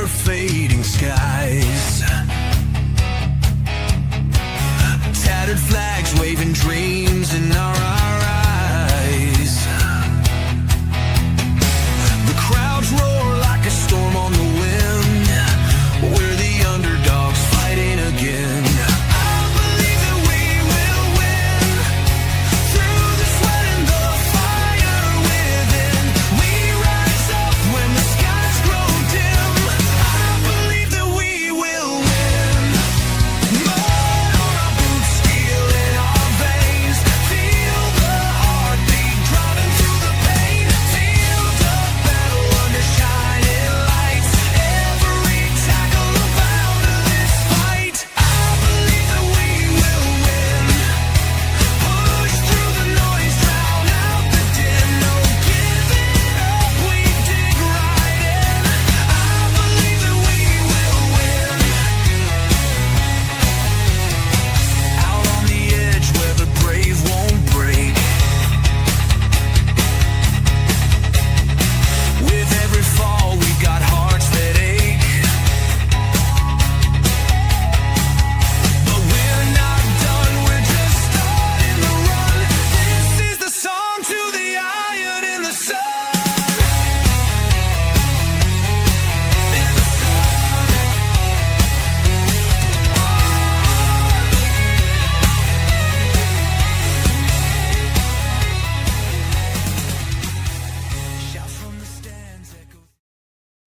under fading skies. Tattered flags waving dreams in our eyes. The crowds roar like a storm on the wind. We're the underdogs fighting again.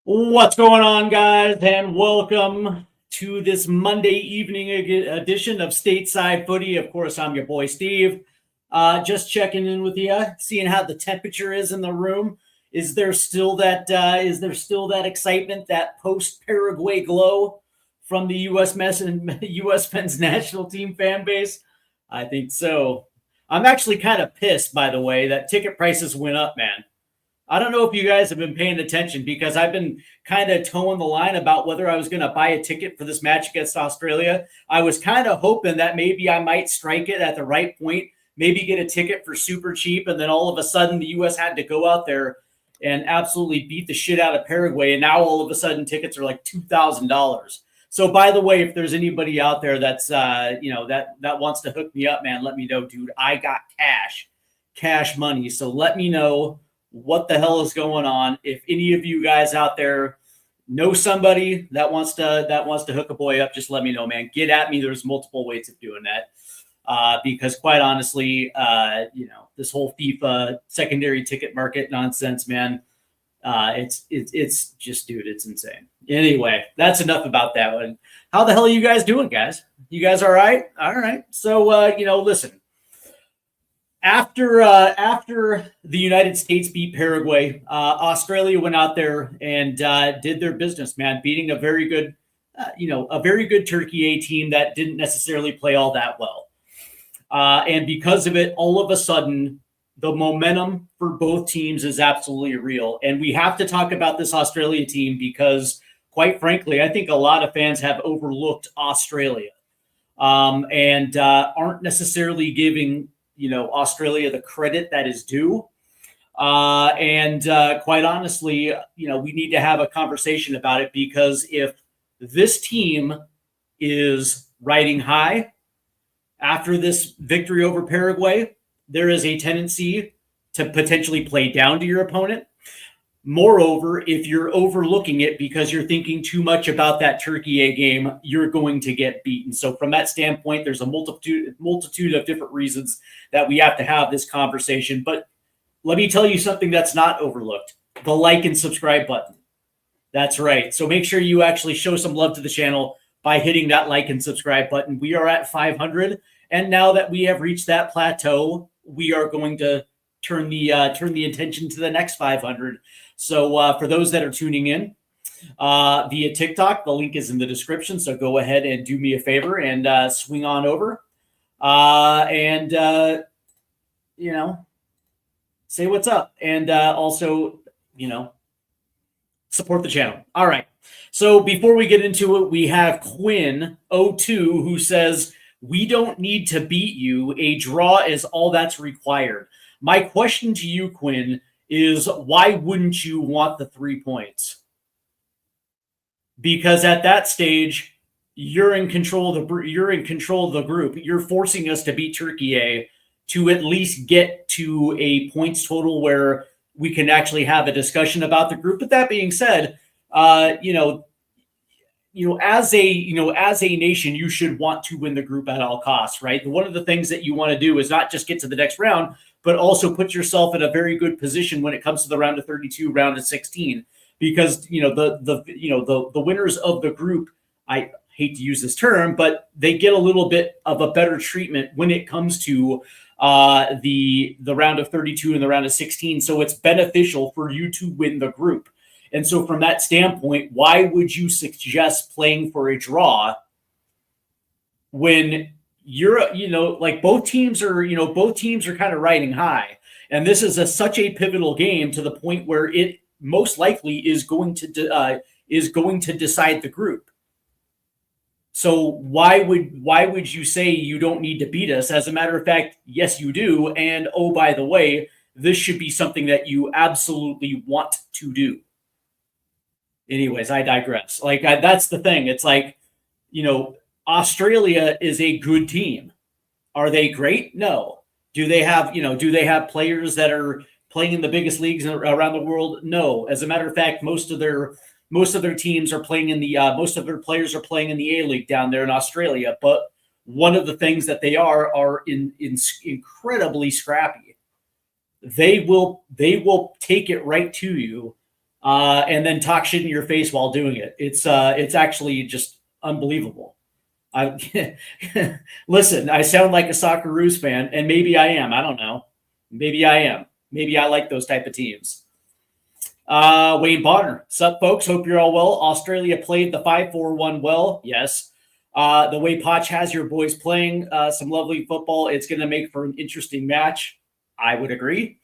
What's going on, guys, and welcome to this Monday evening edition of Stateside Footy. Of course, I'm your boy Steve. Just checking in with you, seeing how the temperature is in the room. Is there still that excitement, that post-Paraguay glow from the U.S. Men's national team fan base? I think so. I'm actually kind of pissed, by the way, that ticket prices went up, man. I don't know if you guys have been paying attention, because I've been kind of towing the line about whether I was going to buy a ticket for this match against Australia. I was kind of hoping that maybe I might strike it at the right point, maybe get a ticket for super cheap, and then all of a sudden the U.S. had to go out there and absolutely beat the shit out of Paraguay, and now all of a sudden tickets are like $2,000. So, by the way, if there's anybody out there that's that wants to hook me up, man, let me know, dude. I got cash money. So let me know what the hell is going on. If any of you guys out there know somebody that wants to hook a boy up, just let me know, man. Get at me. There's multiple ways of doing that. Because quite honestly, this whole FIFA secondary ticket market nonsense, man, it's just, dude, it's insane. Anyway, that's enough about that one. How the hell are you guys doing, guys? You guys all right? All right. So, listen. After the United States beat Paraguay, Australia went out there and did their business, man, beating a very good Turkiye team that didn't necessarily play all that well. And because of it, all of a sudden, the momentum for both teams is absolutely real. And we have to talk about this Australia team because, quite frankly, I think a lot of fans have overlooked Australia and aren't necessarily giving Australia the credit that is due. And quite honestly, we need to have a conversation about it, because if this team is riding high after this victory over Paraguay, there is a tendency to potentially play down to your opponent. Moreover, if you're overlooking it because you're thinking too much about that Turkiye game, you're going to get beaten. So from that standpoint, there's a multitude of different reasons that we have to have this conversation. But let me tell you something that's not overlooked: the like and subscribe button. That's right. So make sure you actually show some love to the channel by hitting that like and subscribe button. We are at 500. And now that we have reached that plateau, we are going to turn the attention to the next 500. So for those that are tuning in via TikTok, the link is in the description. So go ahead and do me a favor and swing on over and say what's up. And also, support the channel. All right. So before we get into it, we have Quinn02 who says, "We don't need to beat you. A draw is all that's required." My question to you, Quinn, is why wouldn't you want the 3 points? because at that stage you're in control of the group. You're forcing us to beat Turkiye to at least get to a points total where we can actually have a discussion about the group. But that being said, as a nation, you should want to win the group at all costs, right? One of the things that you want to do is not just get to the next round, but also put yourself in a very good position when it comes to the round of 32, round of 16, because the winners of the group, I hate to use this term, but they get a little bit of a better treatment when it comes to the round of 32 and the round of 16. So it's beneficial for you to win the group. And so from that standpoint, why would you suggest playing for a draw when you're, both teams are kind of riding high. And this is such a pivotal game to the point where it most likely is going to decide the group. So why would you say you don't need to beat us? As a matter of fact, yes, you do. And oh, by the way, this should be something that you absolutely want to do. Anyways, I digress. That's the thing. It's like, Australia is a good team. Are they great? No. Do they have players that are playing in the biggest leagues around the world? No. As a matter of fact, most of their teams are playing in the most of their players are playing in the A League down there in Australia. But one of the things that they are incredibly scrappy. They will take it right to you. And then talk shit in your face while doing it. It's actually just unbelievable. Listen, I sound like a Socceroos fan, and maybe I am. I don't know. Maybe I am. Maybe I like those type of teams. Wayne Bonner. Sup, folks? Hope you're all well. Australia played the 5-4-1 well. Yes. The way Poch has your boys playing some lovely football, it's going to make for an interesting match. I would agree.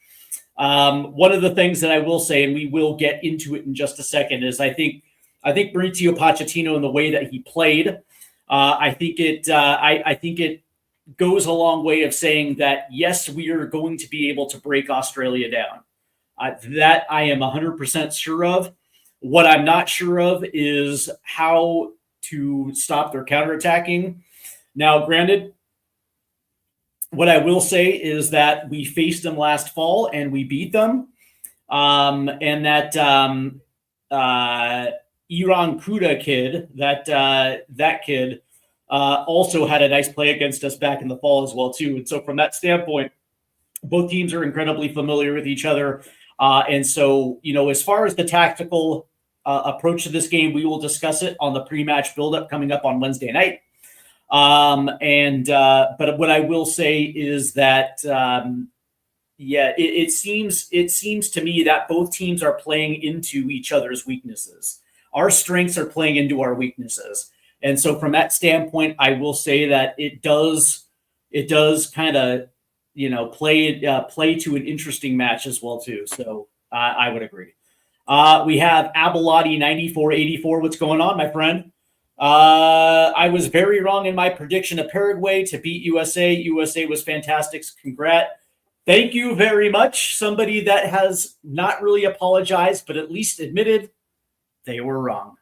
One of the things that I will say, and we will get into it in just a second, is I think Maurizio Pochettino and the way that he played, I think it goes a long way of saying that, yes, we are going to be able to break Australia down. That I am 100% sure of. What I'm not sure of is how to stop their counterattacking. Now, granted, what I will say is that we faced them last fall and we beat them. And that Iran Kuda kid, that kid also had a nice play against us back in the fall as well, too. And so from that standpoint, both teams are incredibly familiar with each other. And so, as far as the tactical approach to this game, we will discuss it on the pre-match buildup coming up on Wednesday night. But what I will say is that, it seems to me that both teams are playing into each other's weaknesses. Our strengths are playing into our weaknesses. And so from that standpoint, I will say that it does kind of, play to an interesting match as well, too. So I would agree. We have Abelotti 9484. What's going on, my friend? I was very wrong in my prediction of Paraguay to beat USA. USA was fantastic. Congrats. Thank you very much. Somebody that has not really apologized, but at least admitted they were wrong.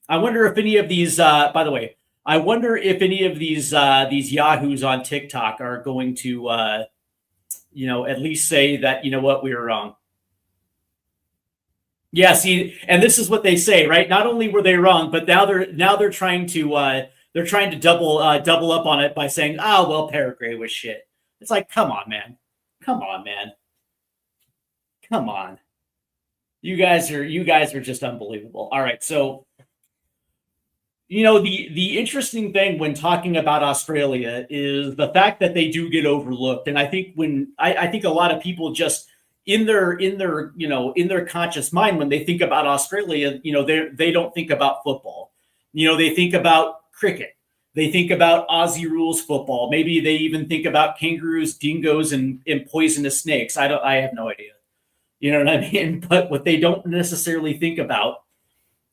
I wonder if any of these, by the way, I wonder if any of these yahoos on TikTok are going to, at least say that, we were wrong. Yeah, see, and this is what they say, right? Not only were they wrong, but now they're trying to double up on it by saying, "Oh, well, Paraguay was shit." It's like, come on, man. Come on. You guys are just unbelievable. All right, so the interesting thing when talking about Australia is the fact that they do get overlooked, and I think I think a lot of people just in their conscious mind, when they think about Australia, they don't think about football. They think about cricket. They think about Aussie rules football. Maybe they even think about kangaroos, dingoes, and poisonous snakes. I have no idea. You know what I mean? But what they don't necessarily think about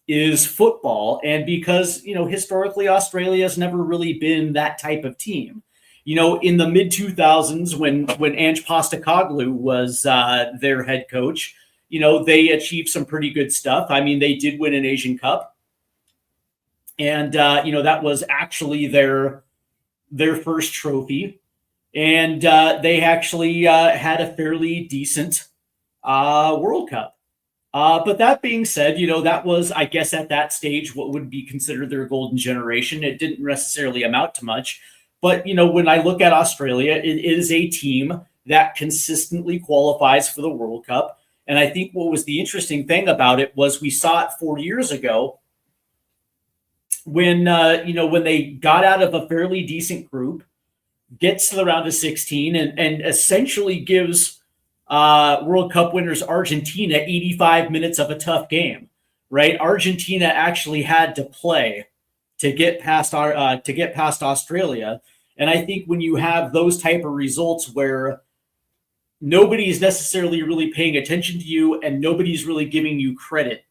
is football. And because, historically, Australia has never really been that type of team. In the mid 2000s, when Ange Postecoglou was their head coach, they achieved some pretty good stuff. I mean, they did win an Asian Cup. And, that was actually their first trophy. And they actually had a fairly decent World Cup. But that being said, that was, I guess, at that stage, what would be considered their golden generation. It didn't necessarily amount to much. But, when I look at Australia, it is a team that consistently qualifies for the World Cup. And I think what was the interesting thing about it was we saw it 4 years ago when, when they got out of a fairly decent group, gets to the round of 16 and essentially gives World Cup winners Argentina 85 minutes of a tough game, right? Argentina actually had to play to get past Australia. And I think when you have those type of results where nobody's necessarily really paying attention to you and nobody's really giving you credit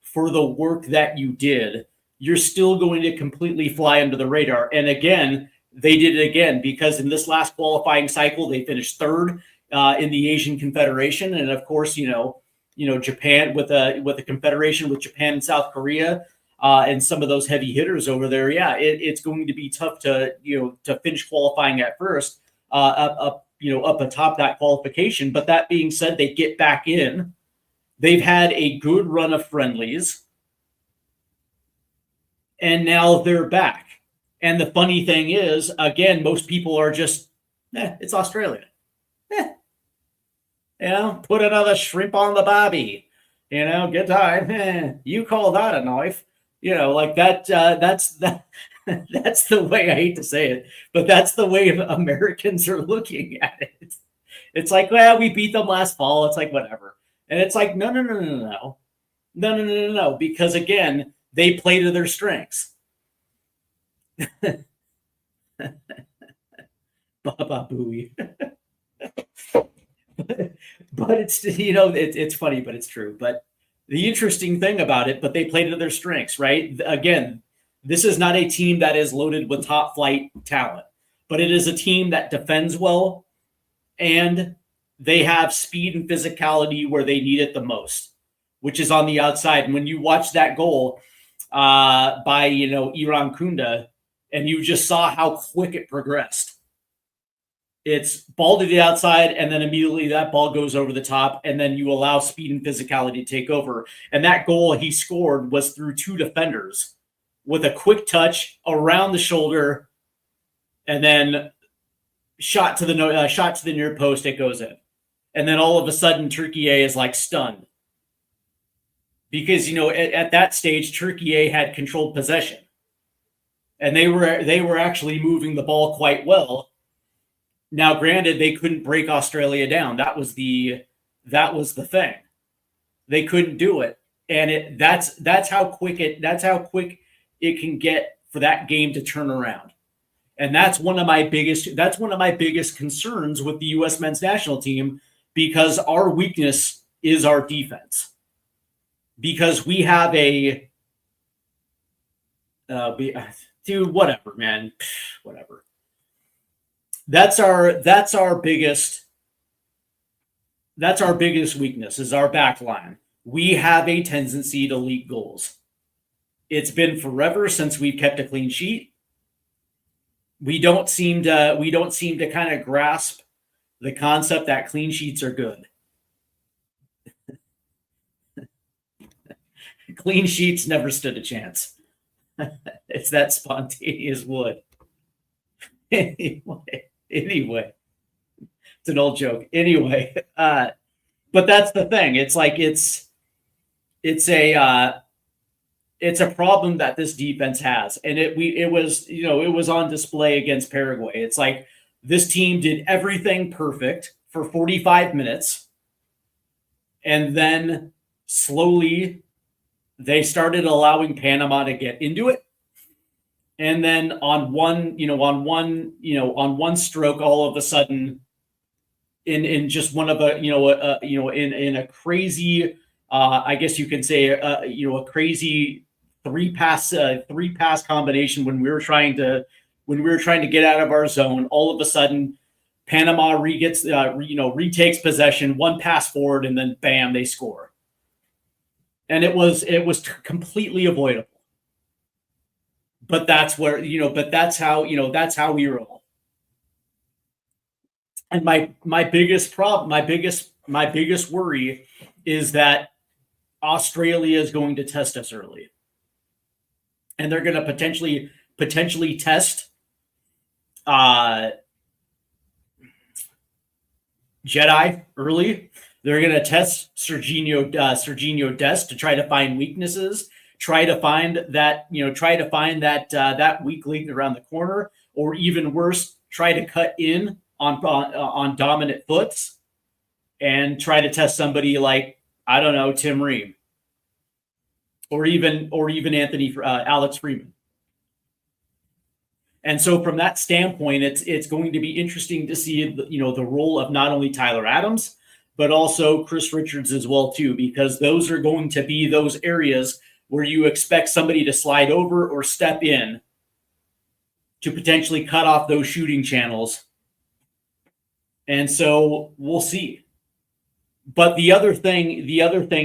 for the work that you did, you're still going to completely fly under the radar. And again, they did it again, because in this last qualifying cycle, they finished third in the Asian Confederation. And of course, Japan with a confederation with Japan and South Korea and some of those heavy hitters over there. Yeah, it's going to be tough to finish qualifying at first up atop that qualification. But that being said, they get back in. They've had a good run of friendlies, and now they're back. And the funny thing is, again, most people are just, it's Australia. Put another shrimp on the barbie. Good time. You call that a knife? Like that. That's the way, I hate to say it, but that's the way Americans are looking at it. It's like, well, we beat them last fall. It's like, whatever. And it's like, no. Because again, they play to their strengths. Baba Booey. But it's, it's funny, but it's true. But the interesting thing about it, but they play to their strengths, right? Again, this is not a team that is loaded with top flight talent, but it is a team that defends well, and they have speed and physicality where they need it the most, which is on the outside. And when you watch that goal by, Iran Kunda, and you just saw how quick it progressed. It's ball to the outside, and then immediately that ball goes over the top, and then you allow speed and physicality to take over. And that goal he scored was through two defenders with a quick touch around the shoulder, and then shot to the near post. It goes in, and then all of a sudden Turkiye is like stunned, because at that stage Turkiye had controlled possession, and they were actually moving the ball quite well. Now, granted, they couldn't break Australia down. That was the thing. They couldn't do it, and that's how quick it can get for that game to turn around. And that's one of my biggest concerns with the U.S. men's national team, because our weakness is our defense. Because we have whatever, man, whatever. That's our biggest weakness, is our back line. We have a tendency to leak goals. It's been forever since we've kept a clean sheet. We don't seem to kind of grasp the concept that clean sheets are good. Clean sheets never stood a chance. It's that spontaneous wood. Anyway, it's an old joke. Anyway, but that's the thing. It's like it's a problem that this defense has, and it was on display against Paraguay. It's like this team did everything perfect for 45 minutes, and then slowly they started allowing Panama to get into it. And then on one stroke, all of a sudden, in just one of in a crazy, I guess you can say, a crazy three pass combination when we were trying to get out of our zone, all of a sudden, Panama retakes possession, one pass forward, and then bam, they score. And it was completely avoidable. But that's how we roll. And my biggest worry is that Australia is going to test us early, and they're going to potentially test Jedi early. They're going to test Serginho Dest to try to find weaknesses, try to find that weak link around the corner, or even worse, try to cut in on dominant foots and try to test somebody like, I don't know, Tim Ream, or even Alex Freeman. And so from that standpoint, it's going to be interesting to see the role of not only Tyler Adams, but also Chris Richards as well too, because those are going to be those areas where you expect somebody to slide over or step in to potentially cut off those shooting channels. And so we'll see. But the other thing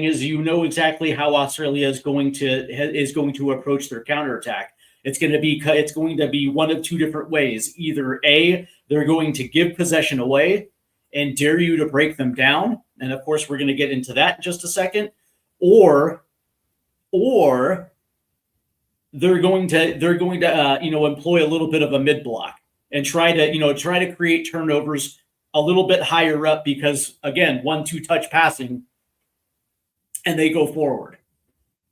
is, exactly how Australia is going to approach their counterattack. It's going to be one of two different ways. Either A, they're going to give possession away and dare you to break them down, and of course we're going to get into that in just a second, or they're going to employ a little bit of a mid block and try to create turnovers a little bit higher up, because again, 1-2 touch passing, and they go forward.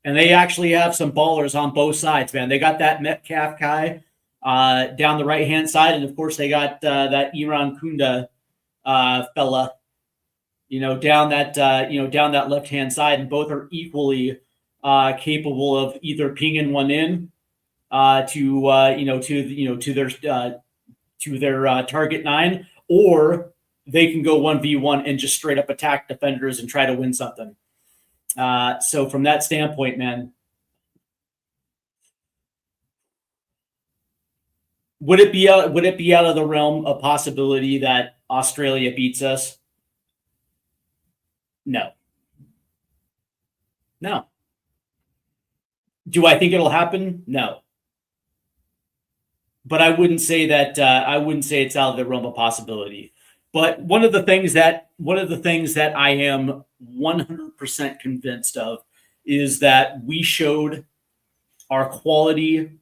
And they actually have some ballers on both sides, man. They got that Metcalf guy down the right hand side, and of course they got that Iran Kunda fella, down that left hand side, and both are equally capable of either pinging one in to their target 9, or they can go 1v1 and just straight up attack defenders and try to win something. So from that standpoint, man, would it be out of the realm of possibility that Australia beats us? No. Do I think it'll happen? No. But I wouldn't say that. I wouldn't say it's out of the realm of possibility. But one of the things that I am 100% convinced of is that we showed our quality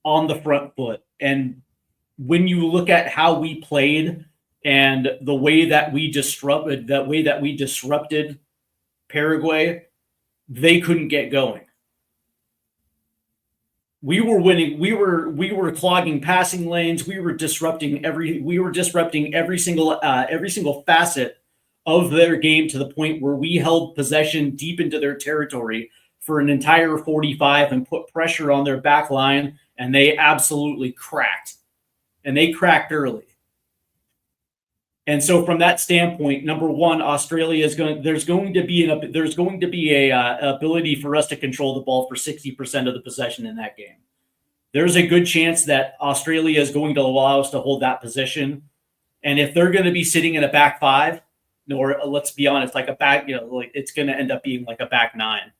on the front foot. And when you look at how we played and the way that we disrupted Paraguay, they couldn't get going. We were winning. We were clogging passing lanes. We were disrupting every single facet of their game, to the point where we held possession deep into their territory for an entire 45 and put pressure on their back line, and they absolutely cracked. And they cracked early. And so from that standpoint, number one, there's going to be a ability for us to control the ball for 60% of the possession in that game. There's a good chance that Australia is going to allow us to hold that position. And if they're going to be sitting in a back 5, or let's be honest, like a back, it's going to end up being like a back 9.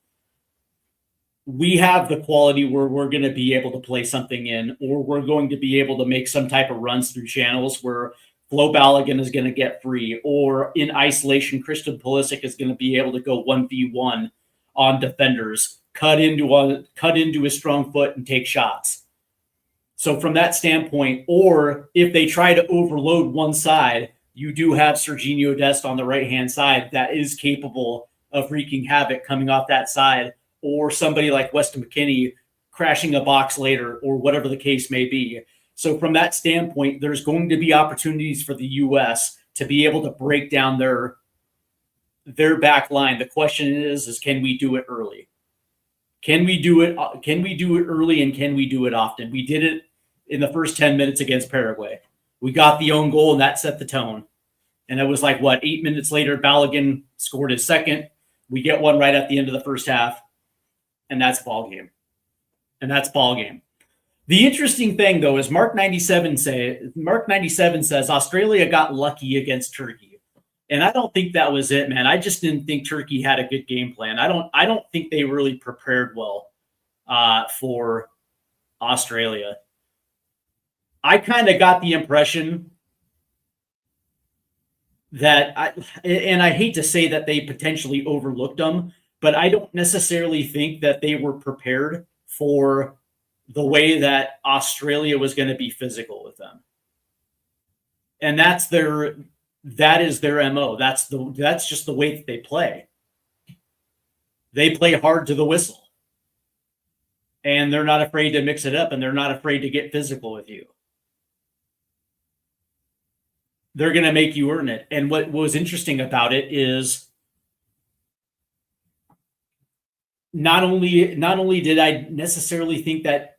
We have the quality where we're going to be able to play something in, or we're going to be able to make some type of runs through channels where Flo Balogun is going to get free, or in isolation, Christian Pulisic is going to be able to go 1v1 on defenders, cut into his strong foot and take shots. So from that standpoint, or if they try to overload one side, you do have Serginho Dest on the right-hand side that is capable of wreaking havoc coming off that side, or somebody like Weston McKennie crashing a box later, or whatever the case may be. So from that standpoint, there's going to be opportunities for the U.S. to be able to break down their back line. The question is can we do it early? Can we do it early, and can we do it often? We did it in the first 10 minutes against Paraguay. We got the own goal, and that set the tone. And it was 8 minutes later, Balogun scored his second. We get one right at the end of the first half, and that's ball game. The interesting thing, though, is Mark 97 says Australia got lucky against Turkey. And I don't think that was it, man. I just didn't think Turkey had a good game plan. I don't think they really prepared well for Australia. I kind of got the impression that I hate to say that they potentially overlooked them, but I don't necessarily think that they were prepared for the way that Australia was going to be physical with them. And that is their MO. That's just the way that they play. They play hard to the whistle. And they're not afraid to mix it up, and they're not afraid to get physical with you. They're going to make you earn it. And what was interesting about it is not only did I necessarily think that,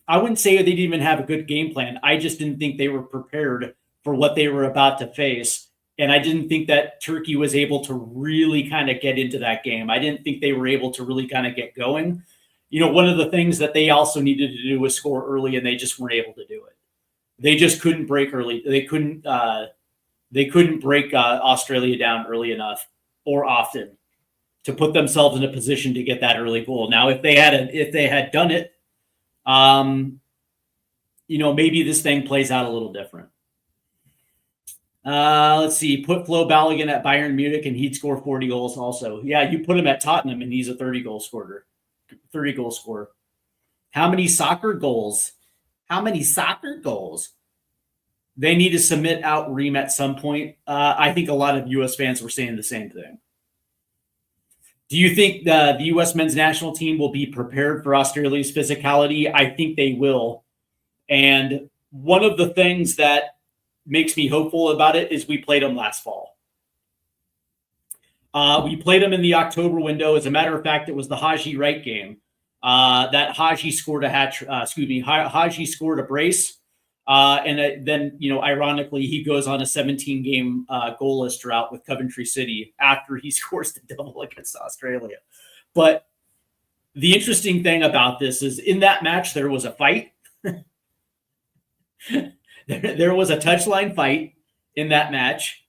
I wouldn't say they didn't even have a good game plan. I just didn't think they were prepared for what they were about to face. And I didn't think that Turkey was able to really kind of get into that game. I didn't think they were able to really kind of get going. You know, one of the things that they also needed to do was score early, and they just weren't able to do it. They just couldn't break early. They couldn't break Australia down early enough or often to put themselves in a position to get that early goal. Now, if they had done it, you know, maybe this thing plays out a little different. Let's see. Put Flo Balogun at Bayern Munich, and he'd score 40 goals also. Yeah, you put him at Tottenham, and he's a 30-goal scorer. 30-goal scorer. How many soccer goals? They need to submit out Ream at some point. I think a lot of U.S. fans were saying the same thing. Do you think the U.S. men's national team will be prepared for Australia's physicality? I think they will. And one of the things that makes me hopeful about it is we played them last fall. We played them in the October window. As a matter of fact, it was the Haji Wright game that Haji scored Haji scored a brace. And then, you know, ironically, he goes on a 17-game goalless drought with Coventry City after he scores the double against Australia. But the interesting thing about this is in that match, there was a fight. There was a touchline fight in that match,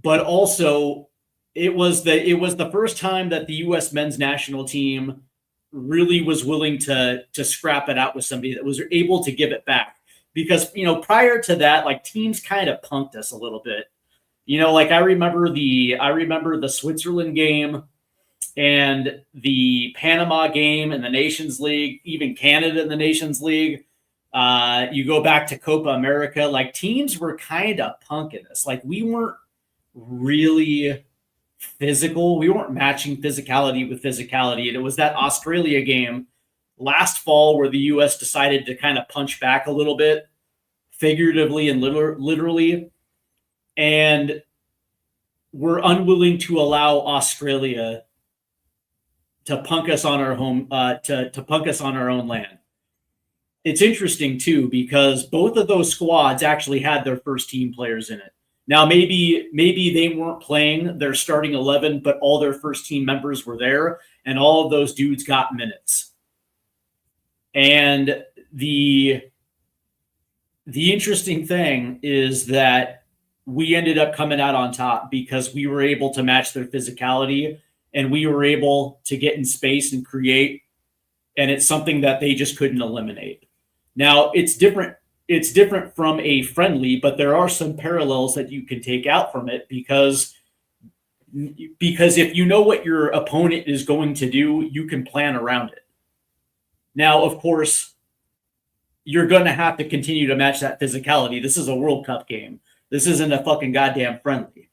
but also it was the first time that the U.S. men's national team really was willing to scrap it out with somebody that was able to give it back. Because, you know, prior to that, like, teams kind of punked us a little bit. You know, like I remember the Switzerland game and the Panama game in the Nations League, even Canada in the Nations League. You go back to Copa America, like teams were kind of punking us. Like we weren't really physical. We weren't matching physicality with physicality. And it was that Australia game last fall where the U.S. decided to kind of punch back a little bit, figuratively and literally, and we're unwilling to allow Australia to punk us on our home, to punk us on our own land. It's interesting too because both of those squads actually had their first team players in it. Now maybe they weren't playing their starting 11, but all their first team members were there, and all of those dudes got minutes. And the interesting thing is that we ended up coming out on top because we were able to match their physicality and we were able to get in space and create. And it's something that they just couldn't eliminate. Now it's different. It's different from a friendly, but there are some parallels that you can take out from it because if you know what your opponent is going to do, you can plan around it. Now, of course, you're going to have to continue to match that physicality. This is a World Cup game. This isn't a fucking goddamn friendly.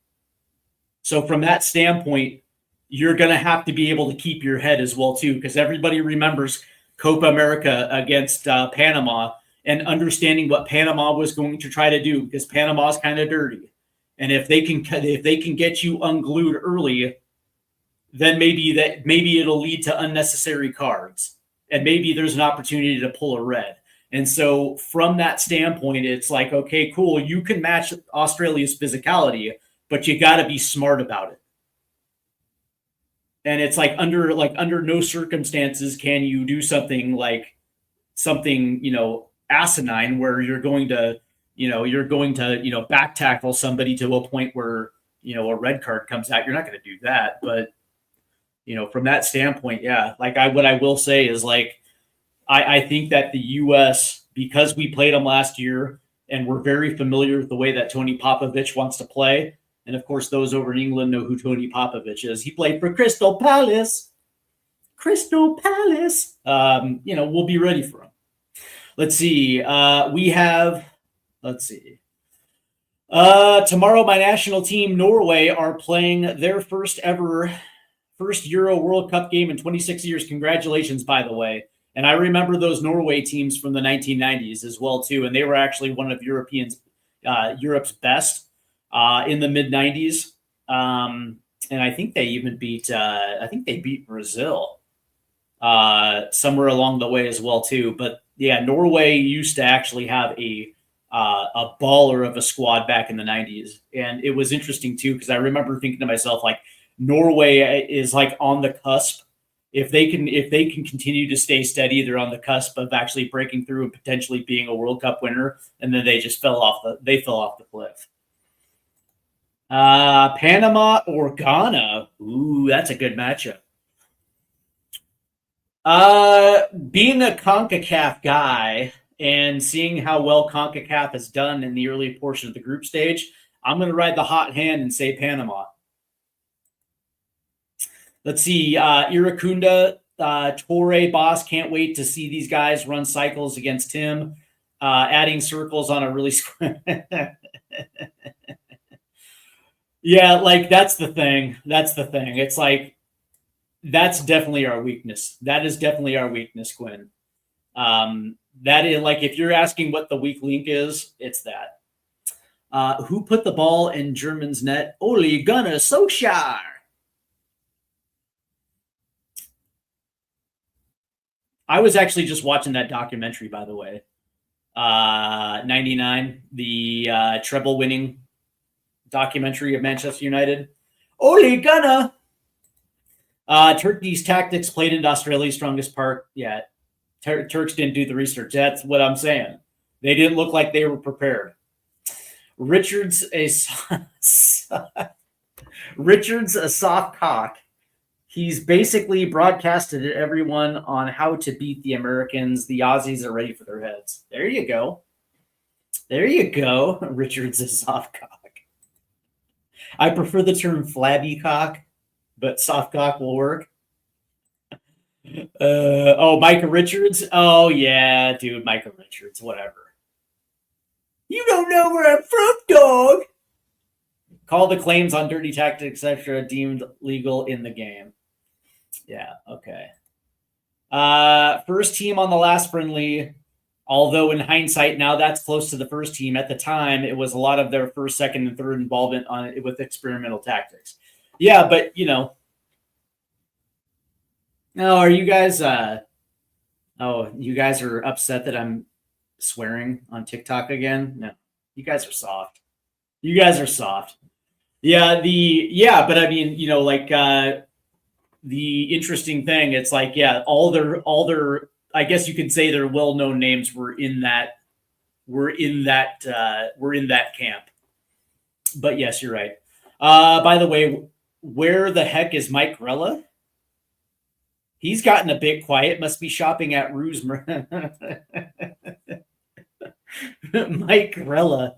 So from that standpoint, you're going to have to be able to keep your head as well, too, because everybody remembers Copa America against Panama and understanding what Panama was going to try to do because Panama's kind of dirty. And if they can get you unglued early, then maybe it'll lead to unnecessary cards. And maybe there's an opportunity to pull a red. And so from that standpoint, it's like, okay, cool. You can match Australia's physicality, but you got to be smart about it. And it's like under no circumstances can you do something like something, asinine where you're going to back tackle somebody to a point where, a red card comes out. You're not going to do that. But, from that standpoint, yeah, like what I will say is like, I think that the U.S., because we played them last year and we're very familiar with the way that Tony Popovich wants to play. And of course, those over in England know who Tony Popovich is. He played for Crystal Palace. We'll be ready for him. Let's see. Tomorrow, my national team, Norway, are playing their first Euro World Cup game in 26 years. Congratulations, by the way. And I remember those Norway teams from the 1990s as well, too. And they were actually one of Europe's best in the mid-90s. And I think they even beat Brazil somewhere along the way as well, too. But, yeah, Norway used to actually have a baller of a squad back in the 90s. And it was interesting, too, because I remember thinking to myself, like, Norway is, like, on the cusp. If they can continue to stay steady, they're on the cusp of actually breaking through and potentially being a World Cup winner. And then they just fell off the cliff. Panama or Ghana? Ooh, that's a good matchup. Being a CONCACAF guy and seeing how well CONCACAF has done in the early portion of the group stage, I'm going to ride the hot hand and say Panama. Let's see, Iracunda, Torre, Boss, can't wait to see these guys run cycles against him, adding circles on a really yeah, like that's the thing. It's like, that's definitely our weakness. That is definitely our weakness, Quinn. That is, like, if you're asking what the weak link is, it's that. Who put the ball in German's net? Ole Gunnar Solskjaer. I was actually just watching that documentary, by the way. 99, the treble winning documentary of Manchester United. Ole Gunnar. Turkey's tactics played into Australia's strongest part. Yeah, Turks didn't do the research. That's what I'm saying. They didn't look like they were prepared. Richard's a soft cock. He's basically broadcasted to everyone on how to beat the Americans. The Aussies are ready for their heads. There you go. Richard's a soft cock. I prefer the term flabby cock, but soft cock will work. Micah Richards. Oh, yeah, dude, Micah Richards, whatever. You don't know where I'm from, dog. Call the claims on dirty tactics extra deemed legal in the game. Yeah, okay. First team on the last friendly, although in hindsight, now that's close to the first team. At the time, it was a lot of their first, second, and third involvement on it with experimental tactics. Yeah, but, no, are you guys you guys are upset that I'm swearing on TikTok again? No, you guys are soft. Yeah, but I mean, the interesting thing, it's like, yeah, all their I guess you could say their well-known names were in that camp. But yes, you're right. By the way, where the heck is Mike Grella? He's gotten a bit quiet. Must be shopping at Ruse. Mike Grella.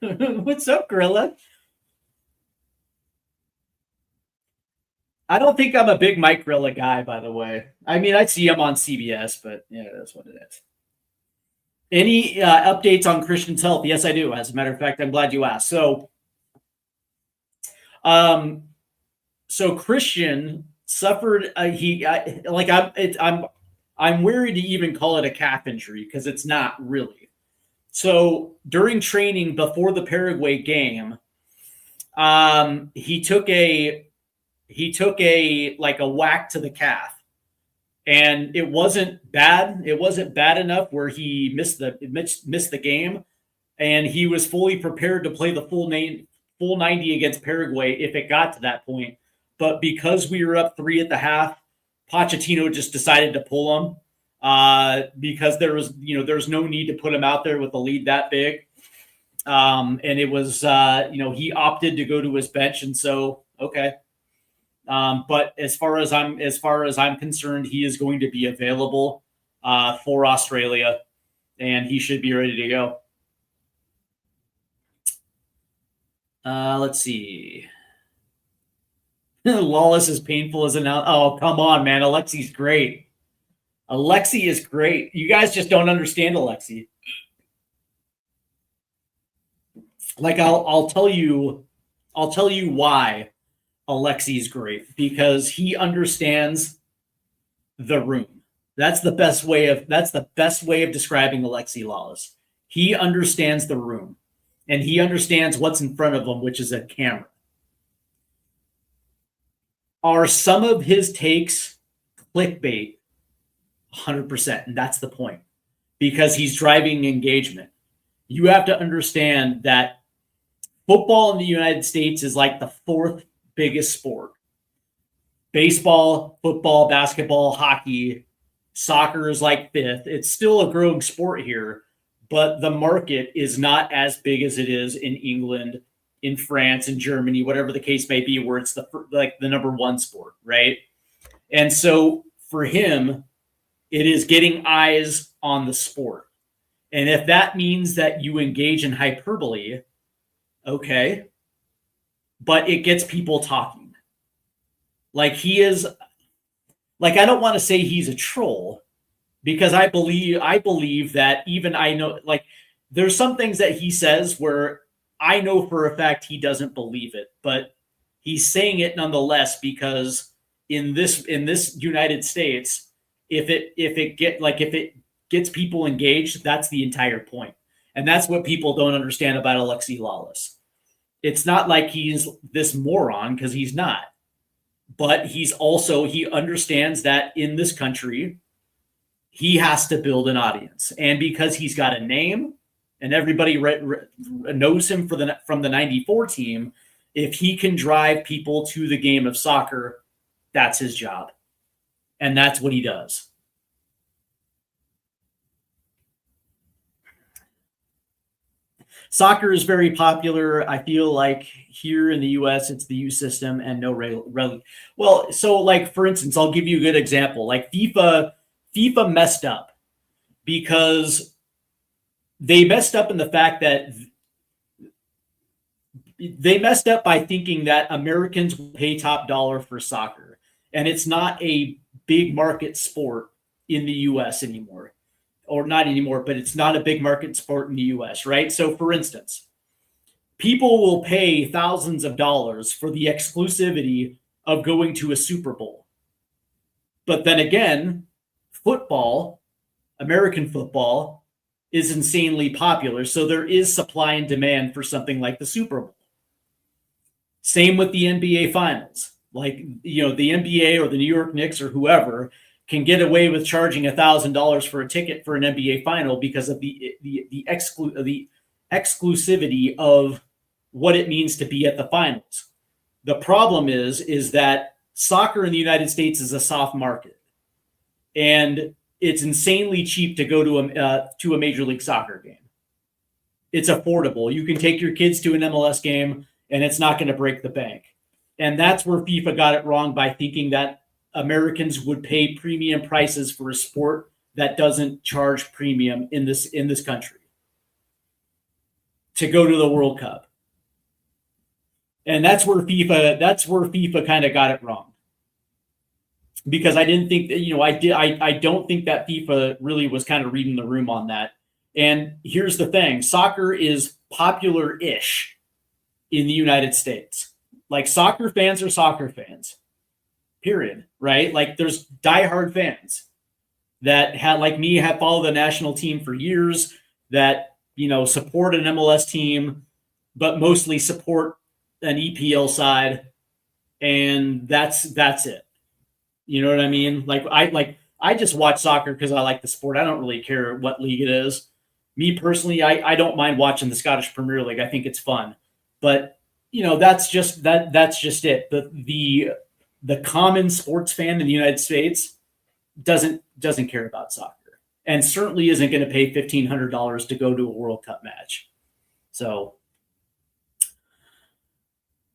What's up, Grella? I don't think I'm a big Mike Grella guy, by the way. I mean, I see him on CBS, but yeah, that's what it is. Any updates on Christian's health? Yes, I do. As a matter of fact, I'm glad you asked. So Christian suffered. I'm wary to even call it a calf injury because it's not really. So during training before the Paraguay game, he took a whack to the calf, and it wasn't bad. It wasn't bad enough where he missed the game, and he was fully prepared to play the full 90 against Paraguay if it got to that point. But because we were up 3 at the half, Pochettino just decided to pull him. because there's no need to put him out there with a lead that big. And it was, he opted to go to his bench. And so, okay. But as far as I'm concerned, he is going to be available for Australia, and he should be ready to go. Let's see. Lawless is painful as an out. Oh, come on, man. Alexi's great. Alexi is great. You guys just don't understand Alexi. Like I'll tell you why Alexi is great, because he understands the room. That's the best way of describing Alexi Lawless. He understands the room, and he understands what's in front of him, which is a camera. Are some of his takes clickbait? 100%, and that's the point, because he's driving engagement. You have to understand that football in the United States is like the fourth biggest sport. Baseball, football, basketball, hockey, soccer is like fifth. It's still a growing sport here, but the market is not as big as it is in England, in France, in Germany, whatever the case may be, where it's the number one sport, right? And so for him, it is getting eyes on the sport. And if that means that you engage in hyperbole, okay, but it gets people talking. Like he is, like, I don't want to say he's a troll, because I believe that even I know, like, there's some things that he says where I know for a fact he doesn't believe it, but he's saying it nonetheless, because in this United States, if it gets people engaged, that's the entire point. And that's what people don't understand about Alexi Lawless. It's not like he's this moron, because he's not. But he understands that in this country, he has to build an audience. And because he's got a name and everybody knows him from the 94 team, if he can drive people to the game of soccer, that's his job. And that's what he does. Soccer is very popular. I feel like here in the U.S., it's the U system and no well, so like, for instance, I'll give you a good example. Like FIFA messed up because they messed up in the fact that they messed up by thinking that Americans will pay top dollar for soccer. And it's not a big market sport in the U.S. anymore. Or not anymore, but it's not a big market sport in the U.S., right? So, for instance, people will pay thousands of dollars for the exclusivity of going to a Super Bowl. But then again, football, American football, is insanely popular. So there is supply and demand for something like the Super Bowl. Same with the NBA Finals. Like, the NBA or the New York Knicks or whoever can get away with charging $1,000 for a ticket for an NBA final because of the exclusivity of what it means to be at the finals. The problem is that soccer in the United States is a soft market, and it's insanely cheap to go to a Major League Soccer game. It's affordable. You can take your kids to an MLS game, and it's not going to break the bank. And that's where FIFA got it wrong by thinking that Americans would pay premium prices for a sport that doesn't charge premium in this country to go to the World Cup. And that's where FIFA kind of got it wrong. Because I didn't think that, I don't think that FIFA really was kind of reading the room on that. And here's the thing, soccer is popular-ish in the United States. Like, soccer fans are soccer fans. Period. Right? Like, there's diehard fans that have followed the national team for years, that support an MLS team, but mostly support an EPL side, and that's it. You know what I mean? I just watch soccer because I like the sport. I don't really care what league it is. Me personally, I don't mind watching the Scottish Premier League. I think it's fun, but that's just it. The common sports fan in the United States doesn't care about soccer, and certainly isn't going to pay $1,500 to go to a World Cup match. So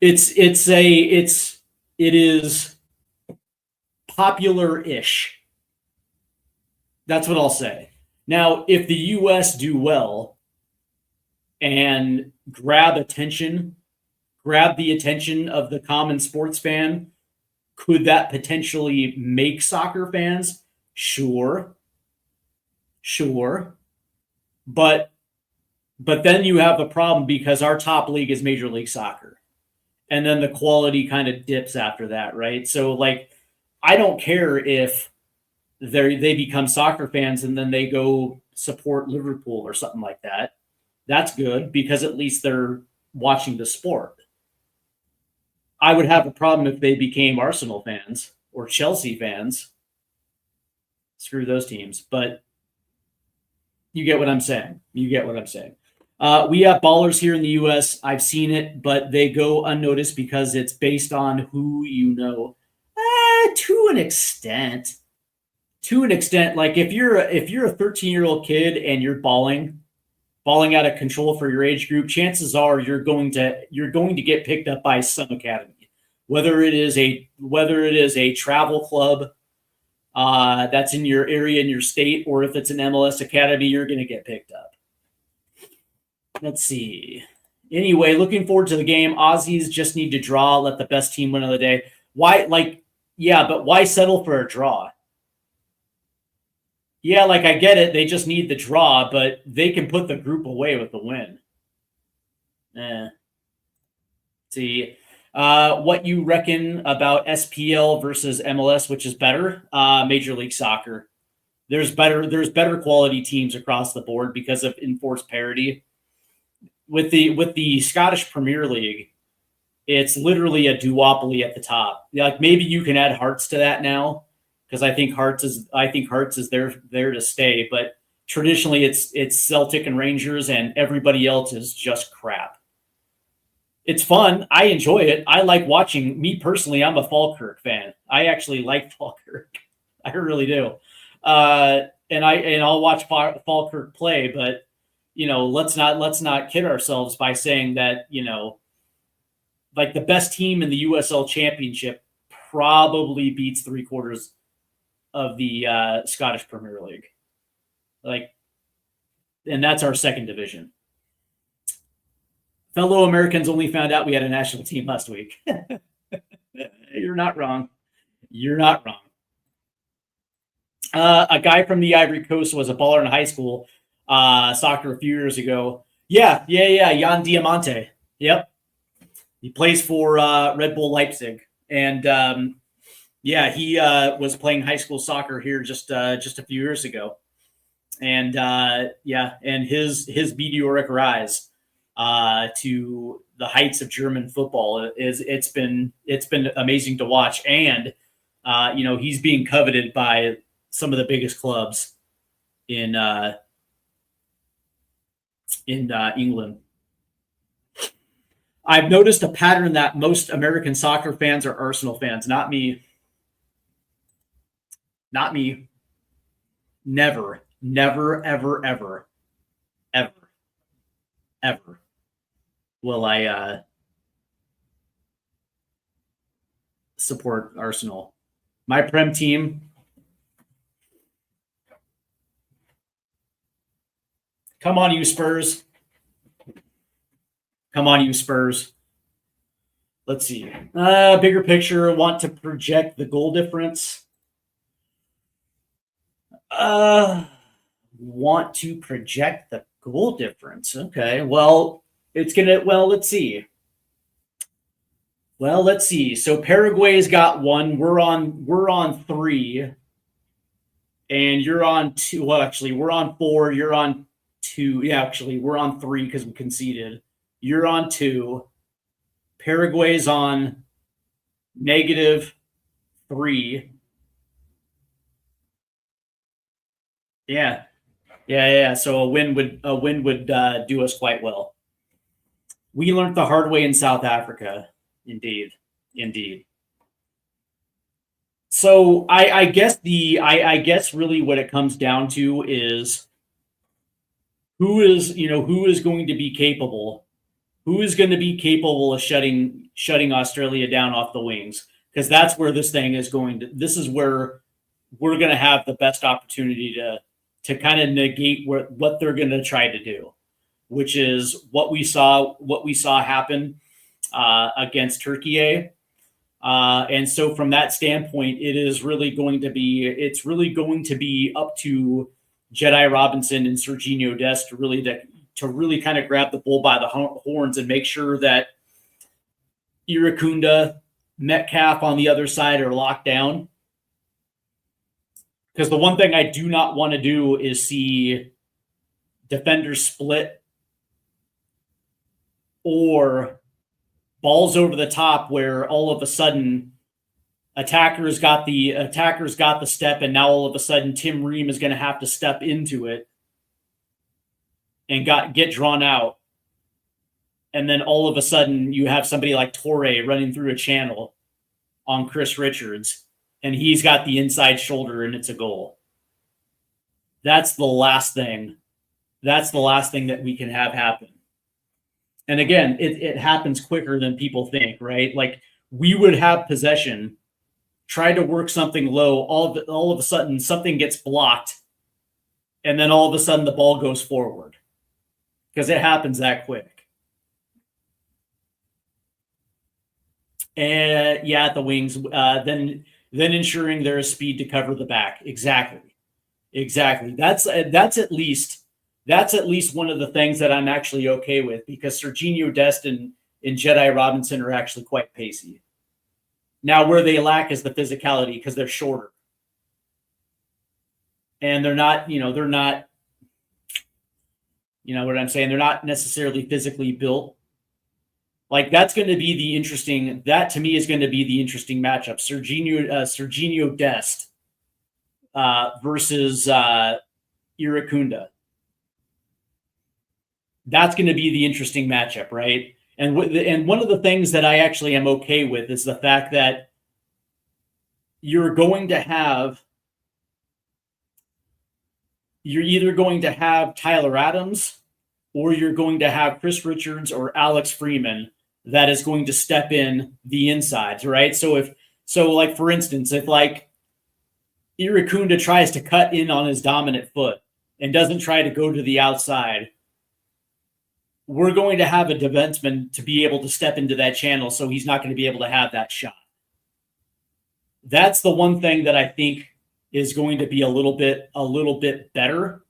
it is popular-ish. That's what I'll say. Now, if the U.S. do well and grab the attention of the common sports fan, could that potentially make soccer fans? Sure. But then you have a problem because our top league is Major League Soccer. And then the quality kind of dips after that, right? So, like, I don't care if they become soccer fans and then they go support Liverpool or something like that. That's good because at least they're watching the sport. I would have a problem if they became Arsenal fans or Chelsea fans. Screw those teams. But you get what I'm saying. We have ballers here in the U.S. I've seen it, but they go unnoticed because it's based on who you know. To an extent. Like if you're a 13-year-old kid and you're bawling out of control for your age group, chances are you're going to get picked up by some academy, whether it is a travel club that's in your area, in your state, or if it's an MLS academy, you're going to get picked up. Let's see. Anyway, looking forward to the game. Aussies just need to draw, let the best team win of the day. Why? But why settle for a draw? Yeah, like I get it. They just need the draw, but they can put the group away with the win. See, what you reckon about SPL versus MLS, which is better? Major League Soccer. There's better quality teams across the board because of enforced parity. With the Scottish Premier League, it's literally a duopoly at the top. Like maybe you can add Hearts to that now because I think Hearts is there to stay. But traditionally, it's Celtic and Rangers, and everybody else is just crap. It's fun. I enjoy it. I like watching. Me personally, I'm a Falkirk fan. I actually like Falkirk. I really do. And I'll watch Falkirk play, but let's not kid ourselves by saying that like the best team in the USL Championship probably beats 3/4 of the Scottish Premier League. And that's our second division. Fellow Americans only found out we had a national team last week. You're not wrong. A guy from the Ivory Coast was a baller in high school soccer a few years ago. Yeah. Jan Diamante. Yep. He plays for Red Bull Leipzig. And he was playing high school soccer here just a few years ago. And and his meteoric rise to the heights of German football it's been amazing to watch. And he's being coveted by some of the biggest clubs in England. I've noticed a pattern that most American soccer fans are Arsenal fans. Not me. Never, ever will I support Arsenal. My Prem team. Come on, you Spurs. Let's see. Bigger picture. Want to project the goal difference. Want to project the goal difference. Okay. Well, let's see. So Paraguay's got 1. We're on 3. And you're on 2. Well, actually, we're on 4. You're on 2. Yeah, actually, we're on 3 because we conceded. You're on 2. Paraguay's on -3. Yeah. So a win would do us quite well. We learned the hard way in South Africa. Indeed. So I guess I guess really what it comes down to is who is going to be capable, who is going to be capable of shutting Australia down off the wings, because that's where this thing is going to. This is where we're going to have the best opportunity to kind of negate what they're going to try to do, which is what we saw happen against Turkiye. And so from that standpoint, it's really going to be up to Jedi Robinson and Serginho Dest to really kind of grab the bull by the horns and make sure that Irakunda, Metcalf on the other side are locked down. Because the one thing I do not want to do is see defenders split or balls over the top where all of a sudden attackers got the step, and now all of a sudden Tim Ream is going to have to step into it and get drawn out. And then all of a sudden you have somebody like Torre running through a channel on Chris Richards, and he's got the inside shoulder and it's a goal. That's the last thing. That's the last thing that we can have happen. And again, it happens quicker than people think, right? Like, we would have possession, try to work something low, all of a sudden something gets blocked, and then all of a sudden the ball goes forward, because it happens that quick. And yeah, at the wings, then ensuring there is speed to cover the back. Exactly. That's at least one of the things that I'm actually okay with, because Serginho Dest and Jedi Robinson are actually quite pacey. Now, where they lack is the physicality, because they're shorter. And they're not what I'm saying? They're not necessarily physically built. Like, that to me is going to be the interesting matchup. Serginho Dest versus Irakunda. That's going to be the interesting matchup, right? And one of the things that I actually am okay with is the fact that you're either going to have Tyler Adams, or you're going to have Chris Richards or Alex Freeman that is going to step in the insides, right? So like, for instance, if like Irakunda tries to cut in on his dominant foot and doesn't try to go to the outside, we're going to have a defenseman to be able to step into that channel, so he's not going to be able to have that shot. That's the one thing that I think is going to be a little bit better.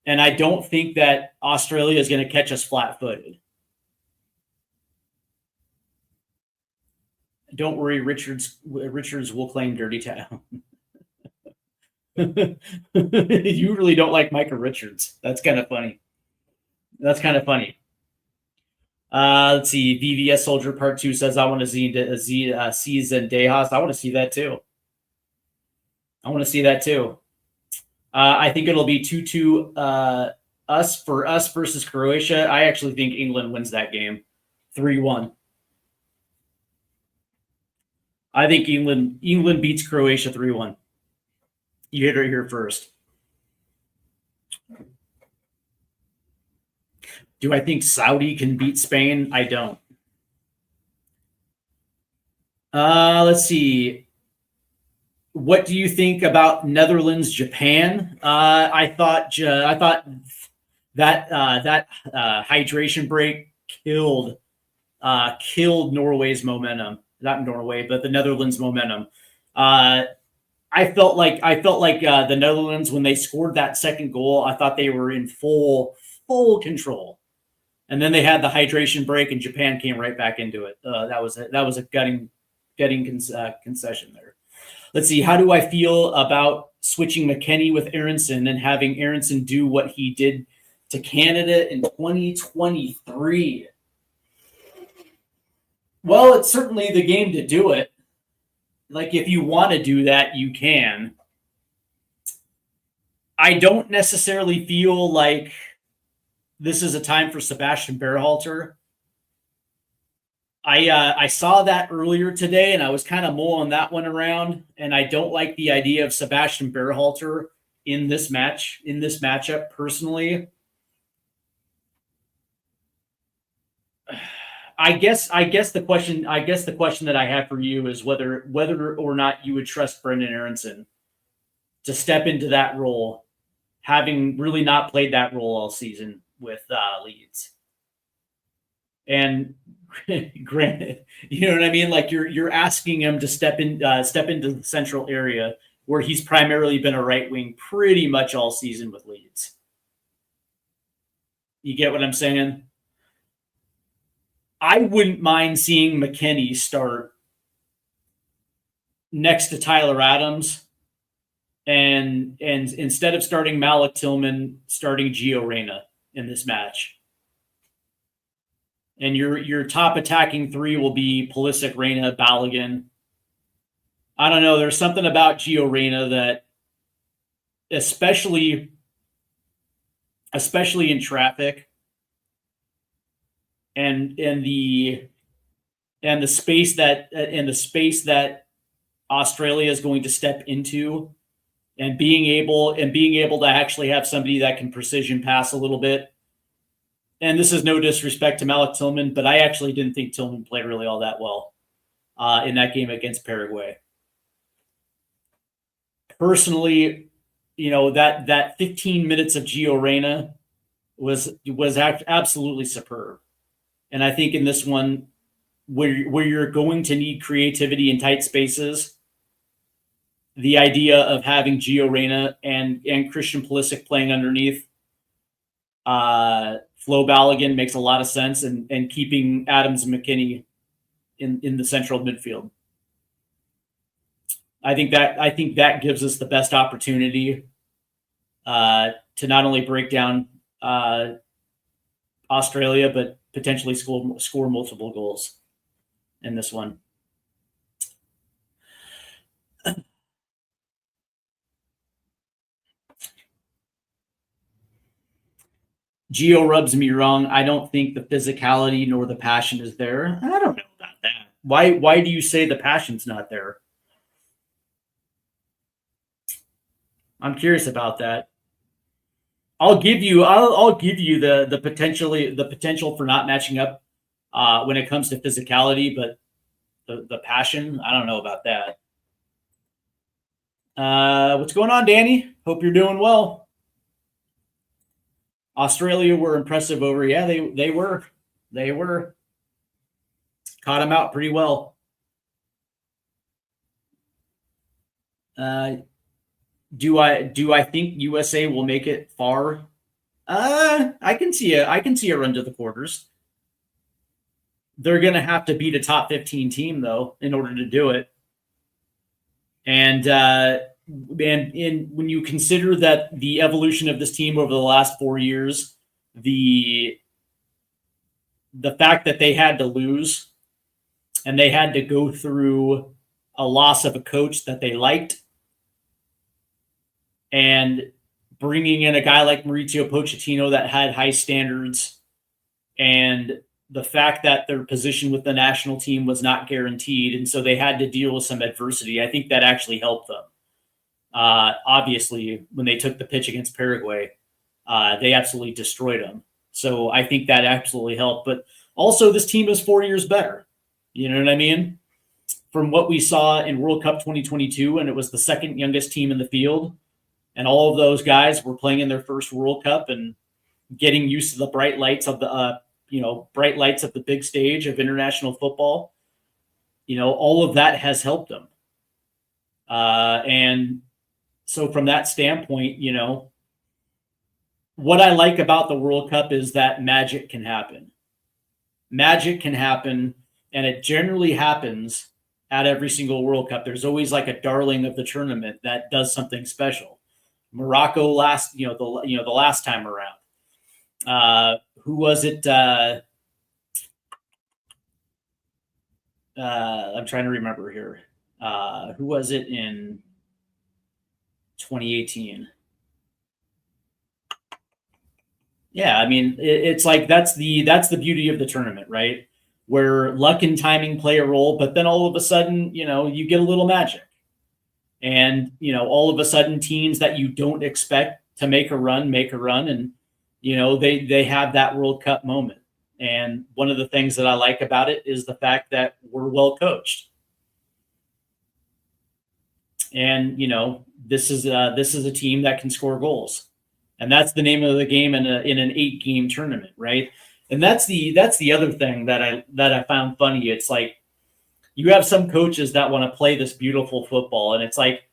And I don't think that Australia is going to catch us flat-footed. Don't worry, Richards will claim dirty towel. You really don't like Micah Richards. That's kind of funny. Let's see. VVS Soldier Part 2 says, I want to see Zendejas. I want to see that too. I think it'll be 2-2 us versus Croatia. I actually think England wins that game 3-1. I think England beats Croatia 3-1. You hit it here first. Do I think Saudi can beat Spain? I don't. Let's see. What do you think about Netherlands, Japan? I thought that hydration break killed Norway's momentum. Not Norway, but the Netherlands' momentum. I felt like the Netherlands, when they scored that second goal, I thought they were in full control. And then they had the hydration break, and Japan came right back into it. That was a gutting concession there. Let's see. How do I feel about switching McKennie with Aronson and having Aronson do what he did to Canada in 2023? Well, it's certainly the game to do it. Like, if you want to do that, you can. I don't necessarily feel like this is a time for Sebastian Berhalter. I saw that earlier today, and I was kind of mulling that one around. And I don't like the idea of Sebastian Berhalter in this matchup personally. I guess the question that I have for you is whether or not you would trust Brendan Aronson to step into that role, having really not played that role all season with Leeds. And granted, you know what I mean? Like you're asking him to step into the central area where he's primarily been a right wing pretty much all season with Leeds. You get what I'm saying? I wouldn't mind seeing McKennie start next to Tyler Adams, and instead of starting Malik Tillman, starting Gio Reyna in this match. And your top attacking three will be Pulisic, Reyna, Balogun. I don't know. There's something about Gio Reyna that, especially in traffic, and the space that Australia is going to step into, and being able to actually have somebody that can precision pass a little bit. And this is no disrespect to Malik Tillman, but I actually didn't think Tillman played really all that well in that game against Paraguay. Personally, you know, that 15 minutes of Gio Reyna was absolutely superb. And I think in this one, where you're going to need creativity in tight spaces, the idea of having Gio Reyna and Christian Pulisic playing underneath Flo Balogun makes a lot of sense, and keeping Adams and McKennie in the central midfield. I think that gives us the best opportunity to not only break down Australia, but potentially score multiple goals in this one. Gio rubs me wrong. I don't think the physicality nor the passion is there. I don't know about that. Why do you say the passion's not there? I'm curious about that. I'll give you the potential for not matching up when it comes to physicality, but the passion, I don't know about that. What's going on, Danny? Hope you're doing well. Australia were impressive over. Yeah, they were. Caught them out pretty well. Do I think USA will make it far? I can see a run to the quarters. They're going to have to beat a top 15 team though in order to do it. And when you consider that the evolution of this team over the last 4 years, the fact that they had to lose and they had to go through a loss of a coach that they liked, and bringing in a guy like Mauricio Pochettino that had high standards, and the fact that their position with the national team was not guaranteed, and so they had to deal with some adversity, I think that actually helped them. Obviously, when they took the pitch against Paraguay, they absolutely destroyed them. So I think that absolutely helped. But also, this team is 4 years better. You know what I mean? From what we saw in World Cup 2022, and it was the second youngest team in the field, and all of those guys were playing in their first World Cup and getting used to the bright lights of the big stage of international football. You know, all of that has helped them. And so from that standpoint, you know, what I like about the World Cup is that magic can happen. Magic can happen, and it generally happens at every single World Cup. There's always like a darling of the tournament that does something special. Morocco the last time around. Who was it? I'm trying to remember here. Who was it in 2018? Yeah, I mean, it's like that's the beauty of the tournament, right? where luck and timing play a role, but then all of a sudden, you get a little magic. And, all of a sudden teams that you don't expect to make a run, and, they have that World Cup moment. And one of the things that I like about it is the fact that we're well coached. And, this is a team that can score goals. And that's the name of the game in an 8-game tournament, right? And that's the other thing that I found funny. It's like you have some coaches that want to play this beautiful football, and it's like,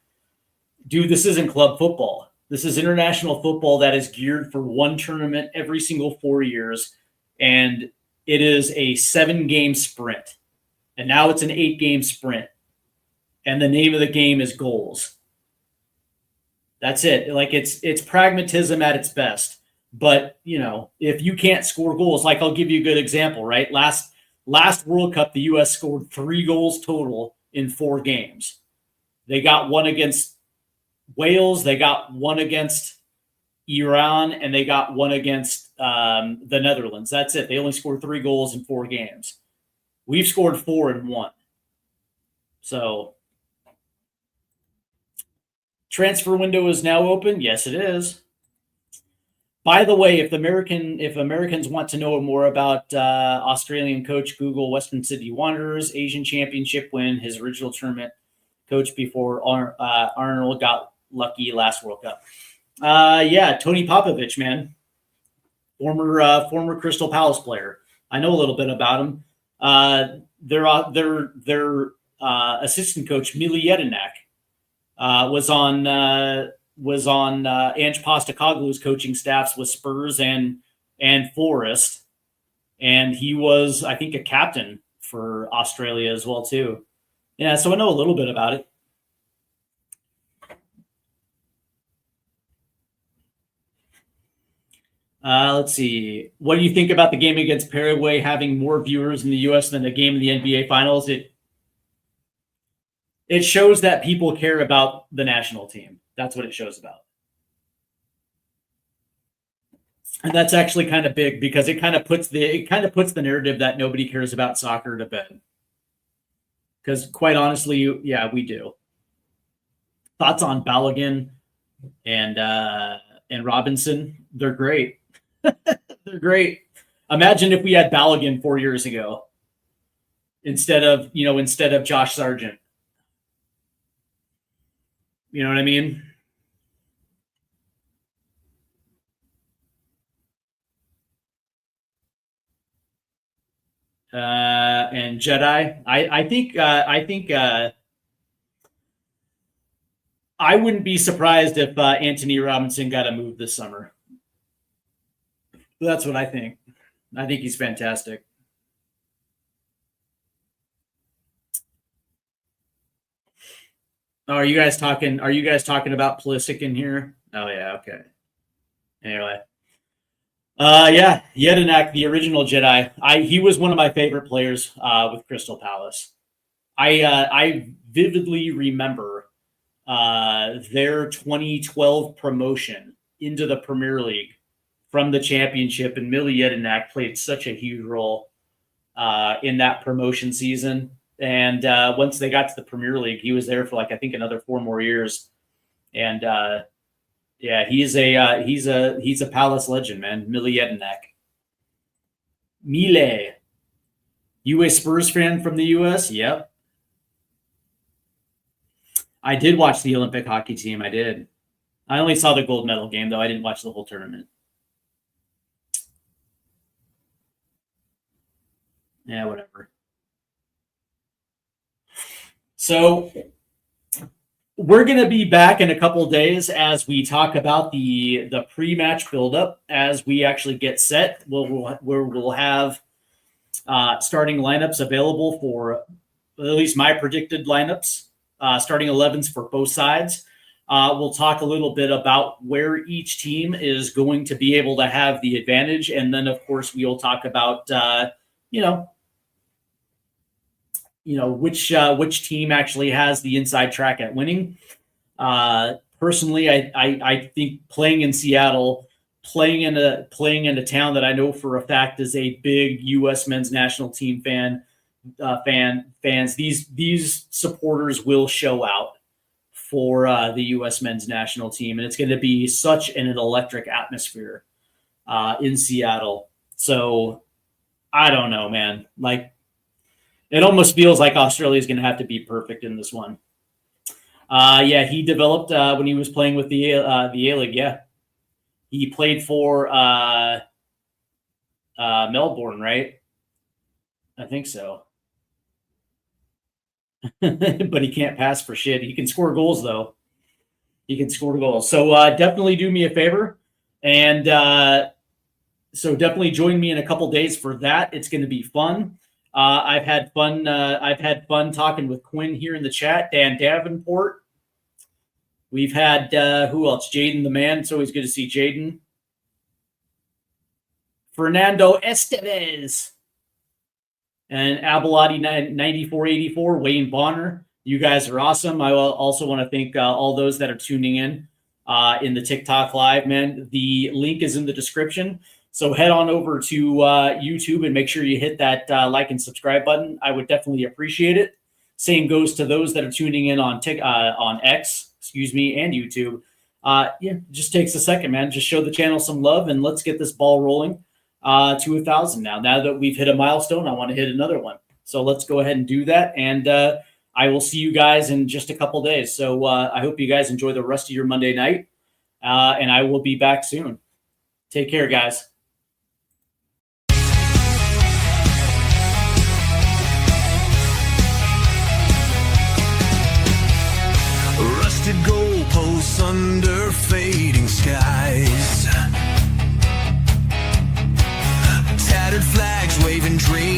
dude, this isn't club football. This is international football that is geared for one tournament every single 4 years, and it is a 7-game sprint. And now it's an 8-game sprint. And the name of the game is goals. That's it. Like it's pragmatism at its best. But, if you can't score goals, like I'll give you a good example, right? Last World Cup, the U.S. scored 3 goals total in 4 games. They got one against Wales, they got one against Iran, and they got one against the Netherlands. That's it. They only scored 3 goals in 4 games. We've scored 4 in 1. So, transfer window is now open. Yes, it is. By the way, if Americans want to know more about Australian coach, Google Western Sydney Wanderers, Asian Championship win, his original tournament coach before Arnold got lucky last World Cup. Tony Popovich, man, former Crystal Palace player. I know a little bit about him. Their assistant coach Mili Jedinak was on Ange Postecoglou's coaching staffs with Spurs and Forest, and he was, I think, a captain for Australia as well too. Yeah, so I know a little bit about it. Let's see. What do you think about the game against Paraguay having more viewers in the U.S. than the game in the NBA Finals? It shows that people care about the national team. That's what it shows about. And that's actually kind of big because it kind of puts the narrative that nobody cares about soccer to bed. Because quite honestly, yeah, we do. Thoughts on Balogun and Robinson? They're great. They're great. Imagine if we had Balogun 4 years ago instead of Josh Sargent. You know what I mean? And Jedi. I think I wouldn't be surprised if Anthony Robinson got a move this summer. That's what I think. I think he's fantastic. Oh, are you guys talking about Pulisic in here? Oh yeah, okay. Anyway. Jedinak, the original Jedi. He was one of my favorite players with Crystal Palace. I vividly remember their 2012 promotion into the Premier League from the Championship, and Mili Jedinak played such a huge role in that promotion season. And once they got to the Premier League, he was there for I think another 4 more years. And he's a Palace legend, man. Mili Jedinak. Mile. You a Spurs fan from the US? Yep. I did watch the Olympic hockey team. I did. I only saw the gold medal game, though. I didn't watch the whole tournament. Yeah, whatever. So we're going to be back in a couple of days as we talk about the pre-match buildup as we actually get set. We'll have starting lineups available for at least my predicted lineups, starting 11s for both sides. We'll talk a little bit about where each team is going to be able to have the advantage. And then, of course, we'll talk about, which team actually has the inside track at winning. Personally, I think playing in Seattle playing in a town that I know for a fact is a big U.S. men's national team fans. These supporters will show out for the U.S. men's national team, and it's going to be such an electric atmosphere in Seattle. So I don't know, man. Like, it almost feels like Australia is going to have to be perfect in this one. Yeah, he developed when he was playing with the A-League. Yeah, he played for Melbourne, right? I think so. But he can't pass for shit. He can score goals, though. He can score goals. So definitely do me a favor. And so definitely join me in a couple days for that. It's going to be fun. I've had fun talking with Quinn here in the chat. Dan Davenport. We've had, who else? Jaden the man. It's always good to see Jaden. Fernando Estevez. And Abelotti 9484, Wayne Bonner. You guys are awesome. I also want to thank all those that are tuning in the TikTok live, man. The link is in the description. So head on over to YouTube and make sure you hit that like and subscribe button. I would definitely appreciate it. Same goes to those that are tuning in on X, and YouTube. Yeah, it just takes a second, man. Just show the channel some love, and let's get this ball rolling to 1,000 now. Now that we've hit a milestone, I want to hit another one. So let's go ahead and do that. And I will see you guys in just a couple days. So I hope you guys enjoy the rest of your Monday night. And I will be back soon. Take care, guys. Rusted goalposts under fading skies, tattered flags waving dreams.